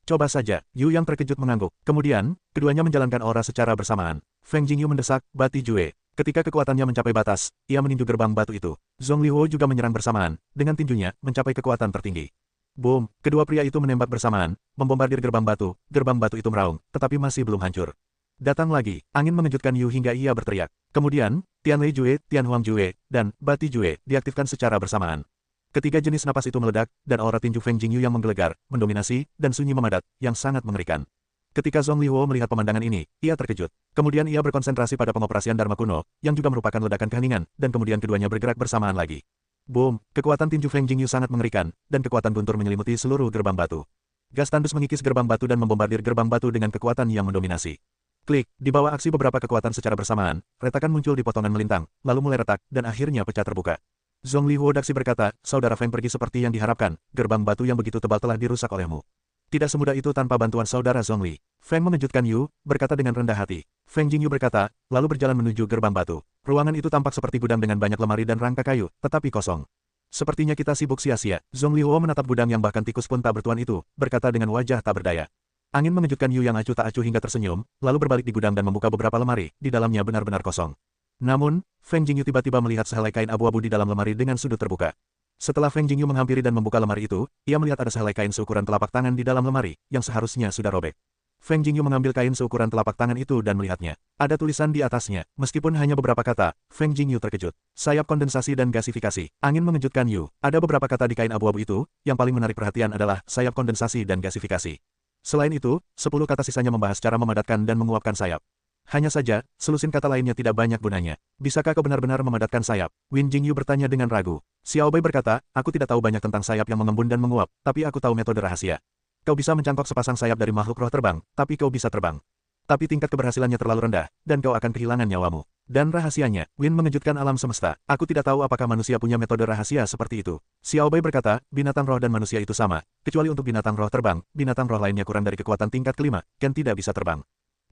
Coba saja, Yu yang terkejut mengangguk. Kemudian, keduanya menjalankan aura secara bersamaan. Feng Jingyu mendesak, Bati Jue. Ketika kekuatannya mencapai batas, ia meninju gerbang batu itu. Zhong Lihuo juga menyerang bersamaan, dengan tinjunya, mencapai kekuatan tertinggi. Boom, kedua pria itu menembak bersamaan, membombardir gerbang batu itu meraung, tetapi masih belum hancur. Datang lagi, angin mengejutkan Yu hingga ia berteriak. Kemudian, Tianlei Jue, Tianhuang Jue, dan Bati Jue diaktifkan secara bersamaan. Ketiga jenis napas itu meledak, dan aura tinju Feng Jingyu yang menggelegar, mendominasi, dan sunyi memadat, yang sangat mengerikan. Ketika Zhong Lihuo melihat pemandangan ini, ia terkejut. Kemudian ia berkonsentrasi pada pengoperasian Dharma kuno, yang juga merupakan ledakan keheningan, dan kemudian keduanya bergerak bersamaan lagi. Boom, kekuatan tinju Feng Jingyu sangat mengerikan, dan kekuatan guntur menyelimuti seluruh gerbang batu. Gas tandus mengikis gerbang batu dan membombardir gerbang batu dengan kekuatan yang mendominasi. Klik, di bawah aksi beberapa kekuatan secara bersamaan, retakan muncul di potongan melintang, lalu mulai retak, dan akhirnya pecah terbuka. Zhong Lihuo Daksi berkata, saudara Feng pergi seperti yang diharapkan, gerbang batu yang begitu tebal telah dirusak olehmu. Tidak semudah itu tanpa bantuan saudara Zhong Li. Feng mengejutkan Yu, berkata dengan rendah hati. Feng Jingyu berkata, lalu berjalan menuju gerbang batu. Ruangan itu tampak seperti gudang dengan banyak lemari dan rangka kayu, tetapi kosong. Sepertinya kita sibuk sia-sia. Zhong Lihuo menatap gudang yang bahkan tikus pun tak bertuan itu, berkata dengan wajah tak berdaya. Angin mengejutkan Yu yang acuh tak acuh hingga tersenyum, lalu berbalik di gudang dan membuka beberapa lemari, di dalamnya benar-benar kosong. Namun, Feng Jingyu tiba-tiba melihat sehelai kain abu-abu di dalam lemari dengan sudut terbuka. Setelah Feng Jingyu menghampiri dan membuka lemari itu, ia melihat ada sehelai kain seukuran telapak tangan di dalam lemari, yang seharusnya sudah robek. Feng Jingyu mengambil kain seukuran telapak tangan itu dan melihatnya. Ada tulisan di atasnya, meskipun hanya beberapa kata, Feng Jingyu terkejut. Sayap kondensasi dan gasifikasi. Angin mengejutkan Yu. Ada beberapa kata di kain abu-abu itu, yang paling menarik perhatian adalah sayap kondensasi dan gasifikasi. Selain itu, 10 kata sisanya membahas cara memadatkan dan menguapkan sayap. Hanya saja, selusin kata lainnya tidak banyak gunanya. Bisakah kau benar-benar memadatkan sayap? Win Jingyu bertanya dengan ragu. Xiao Bei berkata, aku tidak tahu banyak tentang sayap yang mengembun dan menguap, tapi aku tahu metode rahasia. Kau bisa mencangkok sepasang sayap dari makhluk roh terbang, tapi kau bisa terbang. Tapi tingkat keberhasilannya terlalu rendah, dan kau akan kehilangan nyawamu. Dan rahasianya, Win mengejutkan alam semesta. Aku tidak tahu apakah manusia punya metode rahasia seperti itu. Xiao Bei berkata, binatang roh dan manusia itu sama. Kecuali untuk binatang roh terbang, binatang roh lainnya kurang dari kekuatan tingkat kelima, Ken tidak bisa terbang.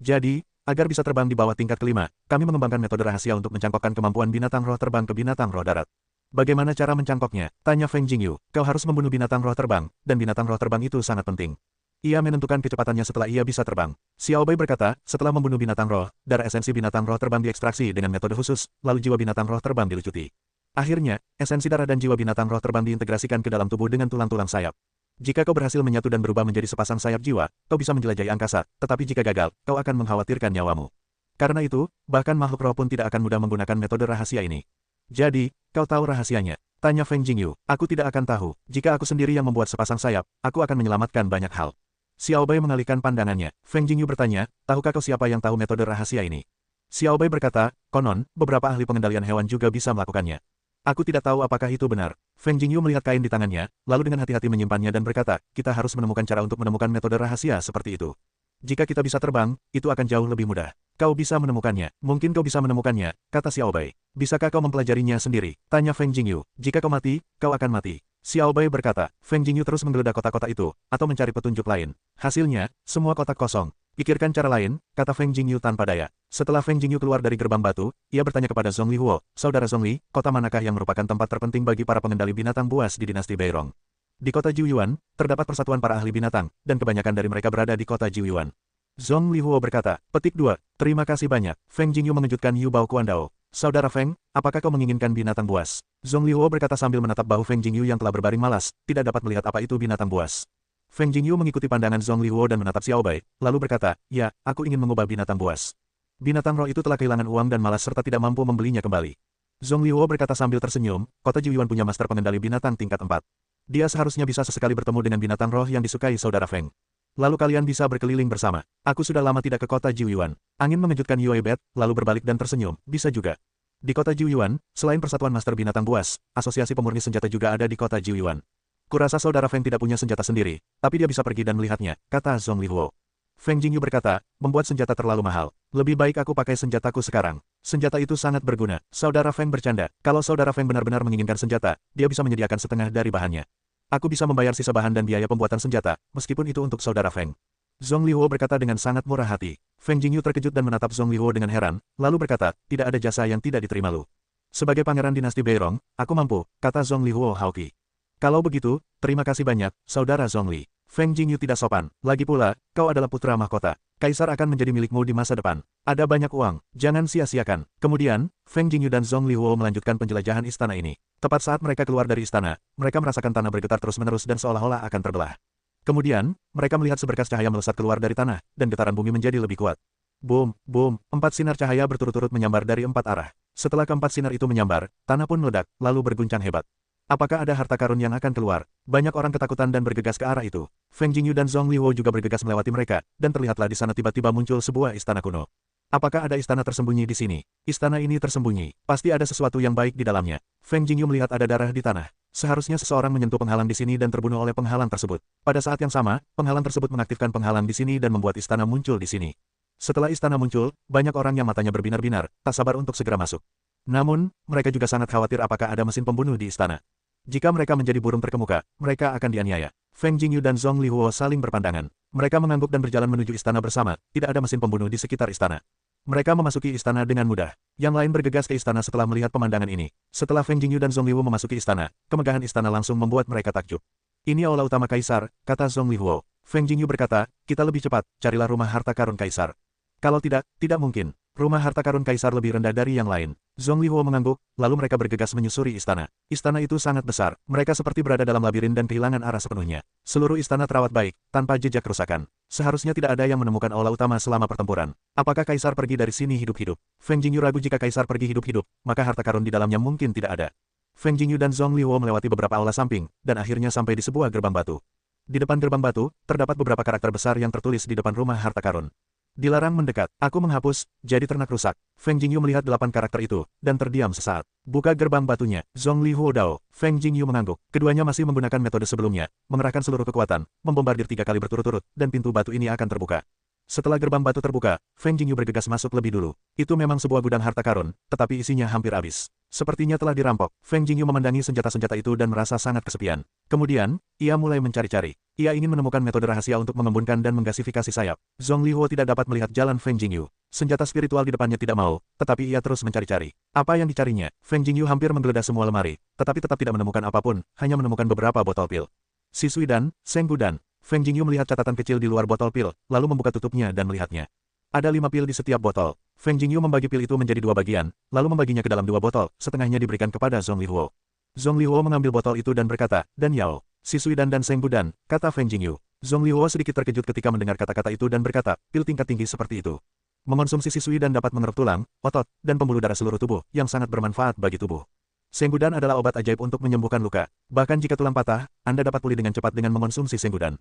Jadi, agar bisa terbang di bawah tingkat kelima, kami mengembangkan metode rahasia untuk mencangkokkan kemampuan binatang roh terbang ke binatang roh darat. Bagaimana cara mencangkoknya? Tanya Feng Jingyu. Kau harus membunuh binatang roh terbang, dan binatang roh terbang itu sangat penting. Ia menentukan kecepatannya setelah ia bisa terbang. Xiao Bei berkata, setelah membunuh binatang roh, darah esensi binatang roh terbang diekstraksi dengan metode khusus, lalu jiwa binatang roh terbang dilucuti. Akhirnya, esensi darah dan jiwa binatang roh terbang diintegrasikan ke dalam tubuh dengan tulang-tulang sayap. Jika kau berhasil menyatu dan berubah menjadi sepasang sayap jiwa, kau bisa menjelajahi angkasa, tetapi jika gagal, kau akan mengkhawatirkan nyawamu. Karena itu, bahkan makhluk roh pun tidak akan mudah menggunakan metode rahasia ini. Jadi, kau tahu rahasianya? Tanya Feng Jingyu. Aku tidak akan tahu. Jika aku sendiri yang membuat sepasang sayap, aku akan menyelamatkan banyak hal. Xiao Bei mengalihkan pandangannya. Feng Jingyu bertanya, tahukah kau siapa yang tahu metode rahasia ini? Xiao Bei berkata, konon, beberapa ahli pengendalian hewan juga bisa melakukannya. Aku tidak tahu apakah itu benar. Feng Jingyu melihat kain di tangannya, lalu dengan hati-hati menyimpannya dan berkata, kita harus menemukan cara untuk menemukan metode rahasia seperti itu. Jika kita bisa terbang, itu akan jauh lebih mudah. Kau bisa menemukannya. Mungkin kau bisa menemukannya, kata Xiao Bei. Bisakah kau mempelajarinya sendiri? Tanya Feng Jingyu. Jika kau mati, kau akan mati. Xiao Bei berkata. Feng Jingyu terus menggeledah kotak-kotak itu, atau mencari petunjuk lain. Hasilnya, semua kotak kosong. Pikirkan cara lain, kata Feng Jingyu tanpa daya. Setelah Feng Jingyu keluar dari gerbang batu, ia bertanya kepada Zhong Lihuo, saudara Zhong Li, kota manakah yang merupakan tempat terpenting bagi para pengendali binatang buas di dinasti Beirong? Di kota Jiuyuan, terdapat persatuan para ahli binatang, dan kebanyakan dari mereka berada di kota Jiuyuan. Zhong Lihuo berkata, petik 2, terima kasih banyak. Feng Jingyu mengejutkan Yu Bao Kuandao. Saudara Feng, apakah kau menginginkan binatang buas? Zhong Lihuo berkata sambil menatap bahu Feng Jingyu yang telah berbaring malas, tidak dapat melihat apa itu binatang buas. Feng Jingyu mengikuti pandangan Zhong Lihuo dan menatap Xiao Bei, lalu berkata, ya, aku ingin mengubah binatang buas. Binatang roh itu telah kehilangan uang dan malas serta tidak mampu membelinya kembali. Zhong Lihuo berkata sambil tersenyum, kota Jiuyuan punya master pengendali binatang tingkat 4. Dia seharusnya bisa sesekali bertemu dengan binatang roh yang disukai saudara Feng. Lalu kalian bisa berkeliling bersama. Aku sudah lama tidak ke kota Jiuyuan. Angin mengejutkan Yue Bet, lalu berbalik dan tersenyum, bisa juga. Di kota Jiuyuan, selain persatuan master binatang buas, asosiasi pemurni senjata juga ada di kota Jiuyuan. Kurasa saudara Feng tidak punya senjata sendiri, tapi dia bisa pergi dan melihatnya, kata Zhong Lihuo. Feng Jingyu berkata, membuat senjata terlalu mahal. Lebih baik aku pakai senjataku sekarang. Senjata itu sangat berguna. Saudara Feng bercanda. Kalau saudara Feng benar-benar menginginkan senjata, dia bisa menyediakan setengah dari bahannya. Aku bisa membayar sisa bahan dan biaya pembuatan senjata, meskipun itu untuk saudara Feng. Zhong Lihuo berkata dengan sangat murah hati. Feng Jingyu terkejut dan menatap Zhong Lihuo dengan heran, lalu berkata, tidak ada jasa yang tidak diterima lu. Sebagai pangeran dinasti Beirong, aku mampu, kata Zhong Lihuo hauki. Kalau begitu, terima kasih banyak, saudara Zhong Li. Feng Jingyu tidak sopan. Lagi pula, kau adalah putra mahkota. Kaisar akan menjadi milikmu di masa depan. Ada banyak uang, jangan sia-siakan. Kemudian, Feng Jingyu dan Zhong Lihuo melanjutkan penjelajahan istana ini. Tepat saat mereka keluar dari istana, mereka merasakan tanah bergetar terus-menerus dan seolah-olah akan terbelah. Kemudian, mereka melihat seberkas cahaya melesat keluar dari tanah, dan getaran bumi menjadi lebih kuat. Boom, boom, 4 sinar cahaya berturut-turut menyambar dari 4 arah. Setelah keempat sinar itu menyambar, tanah pun meledak, lalu berguncang hebat. Apakah ada harta karun yang akan keluar? Banyak orang ketakutan dan bergegas ke arah itu. Feng Jingyu dan Zhong Lihuo juga bergegas melewati mereka, dan terlihatlah di sana tiba-tiba muncul sebuah istana kuno. Apakah ada istana tersembunyi di sini? Istana ini tersembunyi. Pasti ada sesuatu yang baik di dalamnya. Feng Jingyu melihat ada darah di tanah. Seharusnya seseorang menyentuh penghalang di sini dan terbunuh oleh penghalang tersebut. Pada saat yang sama, penghalang tersebut mengaktifkan penghalang di sini dan membuat istana muncul di sini. Setelah istana muncul, banyak orang yang matanya berbinar-binar, tak sabar untuk segera masuk. Namun, mereka juga sangat khawatir apakah ada mesin pembunuh di istana. Jika mereka menjadi burung terkemuka, mereka akan dianiaya. Feng Jingyu dan Zhong Lihuo saling berpandangan. Mereka mengangguk dan berjalan menuju istana bersama, tidak ada mesin pembunuh di sekitar istana. Mereka memasuki istana dengan mudah. Yang lain bergegas ke istana setelah melihat pemandangan ini. Setelah Feng Jingyu dan Zhong Lihuo memasuki istana, kemegahan istana langsung membuat mereka takjub. Ini aula utama kaisar, kata Zhong Lihuo. Feng Jingyu berkata, kita lebih cepat, carilah rumah harta karun kaisar. Kalau tidak, tidak mungkin. Rumah harta karun kaisar lebih rendah dari yang lain. Zhong Lihuo mengangguk, lalu mereka bergegas menyusuri istana. Istana itu sangat besar. Mereka seperti berada dalam labirin dan kehilangan arah sepenuhnya. Seluruh istana terawat baik, tanpa jejak kerusakan. Seharusnya tidak ada yang menemukan aula utama selama pertempuran. Apakah kaisar pergi dari sini hidup-hidup? Feng Jingyu ragu jika kaisar pergi hidup-hidup, maka harta karun di dalamnya mungkin tidak ada. Feng Jingyu dan Zhong Lihuo melewati beberapa aula samping, dan akhirnya sampai di sebuah gerbang batu. Di depan gerbang batu, terdapat beberapa karakter besar yang tertulis di depan rumah harta karun. Dilarang mendekat. Aku menghapus, jadi ternak rusak. Feng Jingyu melihat 8 karakter itu, dan terdiam sesaat. Buka gerbang batunya. Zhong Lihuo Dao. Feng Jingyu mengangguk. Keduanya masih menggunakan metode sebelumnya, mengerahkan seluruh kekuatan, membombardir 3 kali berturut-turut, dan pintu batu ini akan terbuka. Setelah gerbang batu terbuka, Feng Jingyu bergegas masuk lebih dulu. Itu memang sebuah gudang harta karun, tetapi isinya hampir habis. Sepertinya telah dirampok. Feng Jingyu memandangi senjata-senjata itu dan merasa sangat kesepian. Kemudian, ia mulai mencari-cari. Ia ingin menemukan metode rahasia untuk mengembunkan dan menggasifikasi sayap. Zhong Lihuo tidak dapat melihat jalan Feng Jingyu. Senjata spiritual di depannya tidak mau, tetapi ia terus mencari-cari. Apa yang dicarinya? Feng Jingyu hampir menggeledah semua lemari, tetapi tetap tidak menemukan apapun, hanya menemukan beberapa botol pil. Sisui dan Seng Gudan. Feng Jingyu melihat catatan kecil di luar botol pil, lalu membuka tutupnya dan melihatnya. Ada 5 pil di setiap botol. Feng Jingyu membagi pil itu menjadi 2 bagian, lalu membaginya ke dalam 2 botol, setengahnya diberikan kepada Zhong Lihuo. Zhong Lihuo mengambil botol itu dan berkata, dan Yao, Sisui dan Seng Gudan, kata Feng Jingyu. Zhong Lihuo sedikit terkejut ketika mendengar kata-kata itu dan berkata, pil tingkat tinggi seperti itu. Mengonsumsi Sisui dan dapat mengeruk tulang, otot, dan pembuluh darah seluruh tubuh, yang sangat bermanfaat bagi tubuh. Seng Gudan adalah obat ajaib untuk menyembuhkan luka. Bahkan jika tulang patah, Anda dapat pulih dengan cepat dengan mengonsumsi Seng Gudan.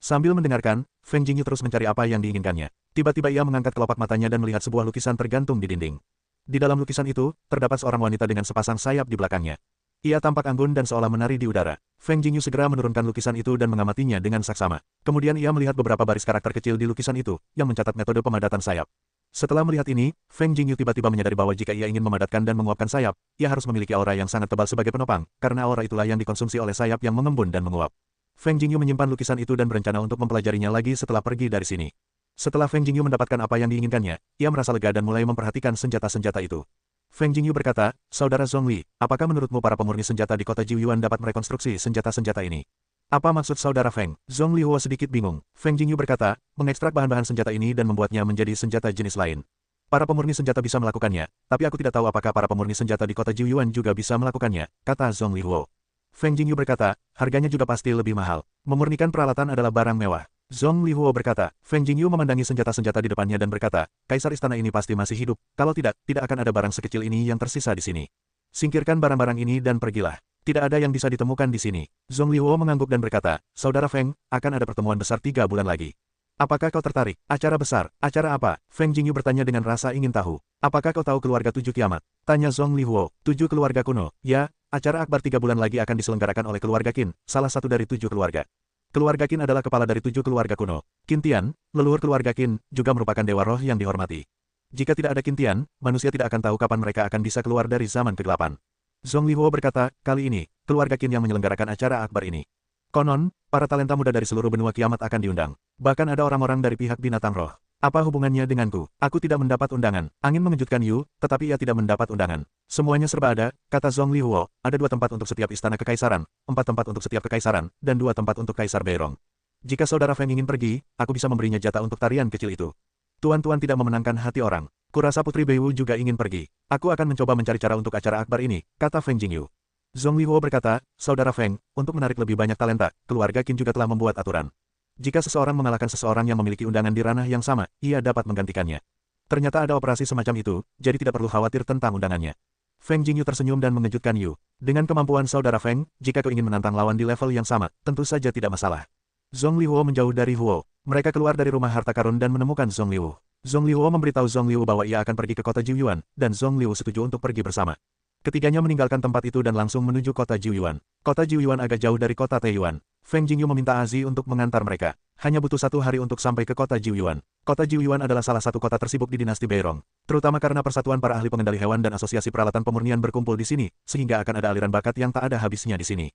Sambil mendengarkan, Feng Jingyu terus mencari apa yang diinginkannya. Tiba-tiba ia mengangkat kelopak matanya dan melihat sebuah lukisan tergantung di dinding. Di dalam lukisan itu, terdapat seorang wanita dengan sepasang sayap di belakangnya. Ia tampak anggun dan seolah menari di udara. Feng Jingyu segera menurunkan lukisan itu dan mengamatinya dengan saksama. Kemudian ia melihat beberapa baris karakter kecil di lukisan itu, yang mencatat metode pemadatan sayap. Setelah melihat ini, Feng Jingyu tiba-tiba menyadari bahwa jika ia ingin memadatkan dan menguapkan sayap, ia harus memiliki aura yang sangat tebal sebagai penopang, karena aura itulah yang dikonsumsi oleh sayap yang mengembun dan menguap. Feng Jingyu menyimpan lukisan itu dan berencana untuk mempelajarinya lagi setelah pergi dari sini. Setelah Feng Jingyu mendapatkan apa yang diinginkannya, ia merasa lega dan mulai memperhatikan senjata-senjata itu. Feng Jingyu berkata, Saudara Zhong Li, apakah menurutmu para pemurni senjata di kota Jiuyuan dapat merekonstruksi senjata-senjata ini? Apa maksud Saudara Feng? Zhong Lihuo sedikit bingung. Feng Jingyu berkata, mengekstrak bahan-bahan senjata ini dan membuatnya menjadi senjata jenis lain. Para pemurni senjata bisa melakukannya, tapi aku tidak tahu apakah para pemurni senjata di kota Jiuyuan juga bisa melakukannya, kata Zhong Lihuo. Feng Jingyu berkata, harganya juga pasti lebih mahal. Memurnikan peralatan adalah barang mewah. Zhong Lihuo berkata, Feng Jingyu memandangi senjata-senjata di depannya dan berkata, Kaisar istana ini pasti masih hidup, kalau tidak, tidak akan ada barang sekecil ini yang tersisa di sini. Singkirkan barang-barang ini dan pergilah. Tidak ada yang bisa ditemukan di sini. Zhong Lihuo mengangguk dan berkata, Saudara Feng, akan ada pertemuan besar 3 bulan lagi. Apakah kau tertarik? Acara besar? Acara apa? Feng Jingyu bertanya dengan rasa ingin tahu. Apakah kau tahu keluarga 7 kiamat? Tanya Zhong Lihuo. 7 keluarga kuno. Ya, acara akbar 3 bulan lagi akan diselenggarakan oleh keluarga Qin, salah satu dari 7 keluarga. Keluarga Qin adalah kepala dari 7 keluarga kuno. Qin Tian, leluhur keluarga Qin, juga merupakan dewa roh yang dihormati. Jika tidak ada Qin Tian, manusia tidak akan tahu kapan mereka akan bisa keluar dari zaman kegelapan. Zhong Lihuo berkata, kali ini, keluarga Qin yang menyelenggarakan acara akbar ini. Konon, para talenta muda dari seluruh benua kiamat akan diundang. Bahkan ada orang-orang dari pihak binatang roh. Apa hubungannya denganku? Aku tidak mendapat undangan. Angin mengejutkan Yu, tetapi ia tidak mendapat undangan. Semuanya serba ada, kata Zhong Lihuo. Ada 2 tempat untuk setiap istana kekaisaran, 4 tempat untuk setiap kekaisaran, dan 2 tempat untuk Kaisar Beirong. Jika saudara Feng ingin pergi, aku bisa memberinya jatah untuk tarian kecil itu. Tuan-tuan tidak memenangkan hati orang. Kurasa Putri Beiwu juga ingin pergi. Aku akan mencoba mencari cara untuk acara akbar ini, kata Feng Jingyu. Zhong Lihuo berkata, Saudara Feng, untuk menarik lebih banyak talenta, keluarga Qin juga telah membuat aturan. Jika seseorang mengalahkan seseorang yang memiliki undangan di ranah yang sama, ia dapat menggantikannya. Ternyata ada operasi semacam itu, jadi tidak perlu khawatir tentang undangannya. Feng Jingyu tersenyum dan mengejutkan Yu. Dengan kemampuan saudara Feng, jika kau ingin menantang lawan di level yang sama, tentu saja tidak masalah. Zhong Lihuo menjauh dari Huo. Mereka keluar dari rumah harta karun dan menemukan Zhong Liu. Zhong Lihuo memberitahu Zhong Liu bahwa ia akan pergi ke kota Jiuyuan, dan Zhong Liu setuju untuk pergi bersama. Ketiganya meninggalkan tempat itu dan langsung menuju kota Jiuyuan. Kota Jiuyuan agak jauh dari kota Taiyuan. Feng Jingyu meminta Azi untuk mengantar mereka. Hanya butuh 1 hari untuk sampai ke kota Jiuyuan. Kota Jiuyuan adalah salah satu kota tersibuk di dinasti Beirong. Terutama karena persatuan para ahli pengendali hewan dan asosiasi peralatan pemurnian berkumpul di sini, sehingga akan ada aliran bakat yang tak ada habisnya di sini.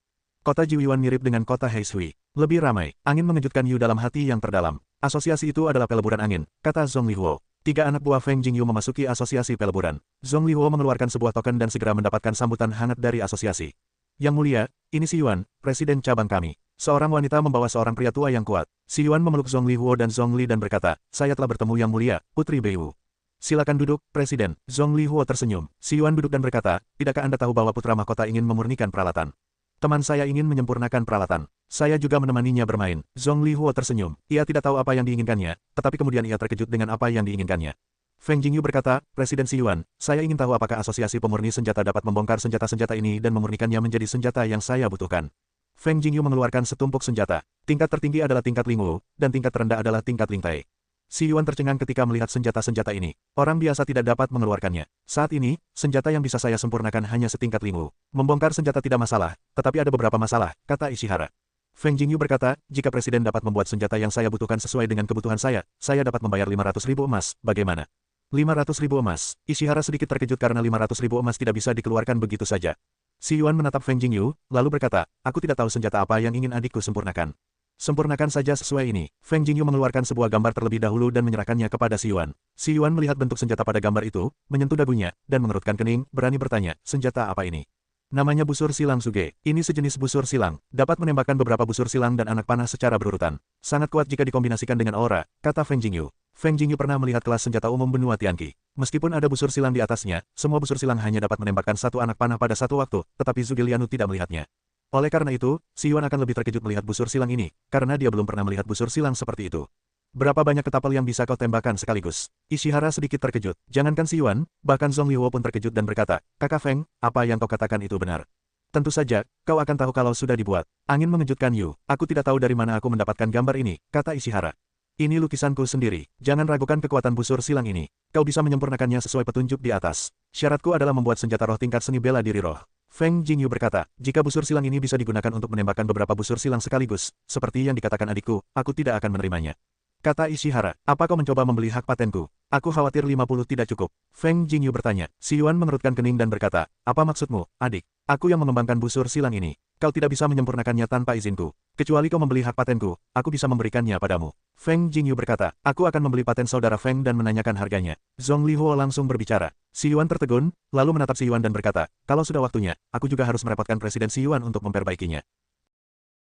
Kota Jiuyuan mirip dengan kota Heishui. Lebih ramai. Angin mengejutkan Yu dalam hati yang terdalam. Asosiasi itu adalah peleburan angin, kata Zhong Lihuo. 3 anak buah Feng Jingyu memasuki asosiasi peleburan. Zhong Lihuo mengeluarkan sebuah token dan segera mendapatkan sambutan hangat dari asosiasi. Yang mulia, ini Si Yuan, presiden cabang kami. Seorang wanita membawa seorang pria tua yang kuat. Si Yuan memeluk Zhong Lihuo dan Zhong Li dan berkata, saya telah bertemu Yang Mulia, Putri Beiwu. Silakan duduk, Presiden. Zhong Lihuo tersenyum. Si Yuan duduk dan berkata, tidakkah Anda tahu bahwa putra mahkota ingin memurnikan peralatan? Teman saya ingin menyempurnakan peralatan. Saya juga menemaninya bermain. Zhong Lihuo tersenyum. Ia tidak tahu apa yang diinginkannya, tetapi kemudian ia terkejut dengan apa yang diinginkannya. Feng Jingyu berkata, Presiden Si Yuan, saya ingin tahu apakah asosiasi pemurni senjata dapat membongkar senjata-senjata ini dan memurnikannya menjadi senjata yang saya butuhkan. Feng Jingyu mengeluarkan setumpuk senjata. Tingkat tertinggi adalah tingkat Lingwu, dan tingkat terendah adalah tingkat Lingtai. Si Yuan tercengang ketika melihat senjata-senjata ini. Orang biasa tidak dapat mengeluarkannya. Saat ini, senjata yang bisa saya sempurnakan hanya setingkat Lingwu. Membongkar senjata tidak masalah, tetapi ada beberapa masalah, kata Ishihara. Feng Jingyu berkata, jika Presiden dapat membuat senjata yang saya butuhkan sesuai dengan kebutuhan saya dapat membayar 500.000 emas, bagaimana? 500.000 emas. Ishihara sedikit terkejut karena 500.000 emas tidak bisa dikeluarkan begitu saja. Si Yuan menatap Feng Jingyu, lalu berkata, aku tidak tahu senjata apa yang ingin adikku sempurnakan. Sempurnakan saja sesuai ini. Feng Jingyu mengeluarkan sebuah gambar terlebih dahulu dan menyerahkannya kepada Si Yuan. Si Yuan melihat bentuk senjata pada gambar itu, menyentuh dagunya, dan mengerutkan kening, berani bertanya, senjata apa ini? Namanya busur silang Suge. Ini sejenis busur silang, dapat menembakkan beberapa busur silang dan anak panah secara berurutan. Sangat kuat jika dikombinasikan dengan aura, kata Feng Jingyu. Feng Jingyu pernah melihat kelas senjata umum benua Tianqi. Meskipun ada busur silang di atasnya, semua busur silang hanya dapat menembakkan satu anak panah pada satu waktu, tetapi Zhuge Lianu tidak melihatnya. Oleh karena itu, Si Yuan akan lebih terkejut melihat busur silang ini, karena dia belum pernah melihat busur silang seperti itu. Berapa banyak ketapel yang bisa kau tembakkan sekaligus? Ishihara sedikit terkejut. Jangankan Si Yuan, bahkan Zhong Lihuo pun terkejut dan berkata, Kakak Feng, apa yang kau katakan itu benar. Tentu saja, kau akan tahu kalau sudah dibuat. Angin mengejutkan Yu. Aku tidak tahu dari mana aku mendapatkan gambar ini, kata Ishihara. Ini lukisanku sendiri. Jangan ragukan kekuatan busur silang ini. Kau bisa menyempurnakannya sesuai petunjuk di atas. Syaratku adalah membuat senjata roh tingkat seni bela diri roh. Feng Jingyu berkata, jika busur silang ini bisa digunakan untuk menembakkan beberapa busur silang sekaligus, seperti yang dikatakan adikku, aku tidak akan menerimanya. Kata Ishihara, apa kau mencoba membeli hak patenku? Aku khawatir 50 tidak cukup. Feng Jingyu bertanya. Si Yuan mengerutkan kening dan berkata, apa maksudmu, adik? Aku yang mengembangkan busur silang ini. Kau tidak bisa menyempurnakannya tanpa izinku. Kecuali kau membeli hak patenku, aku bisa memberikannya padamu. Feng Jingyu berkata, aku akan membeli paten saudara Feng dan menanyakan harganya. Zhong Lihuo langsung berbicara. Si Yuan tertegun, lalu menatap Si Yuan dan berkata, kalau sudah waktunya, aku juga harus merepotkan Presiden Si Yuan untuk memperbaikinya.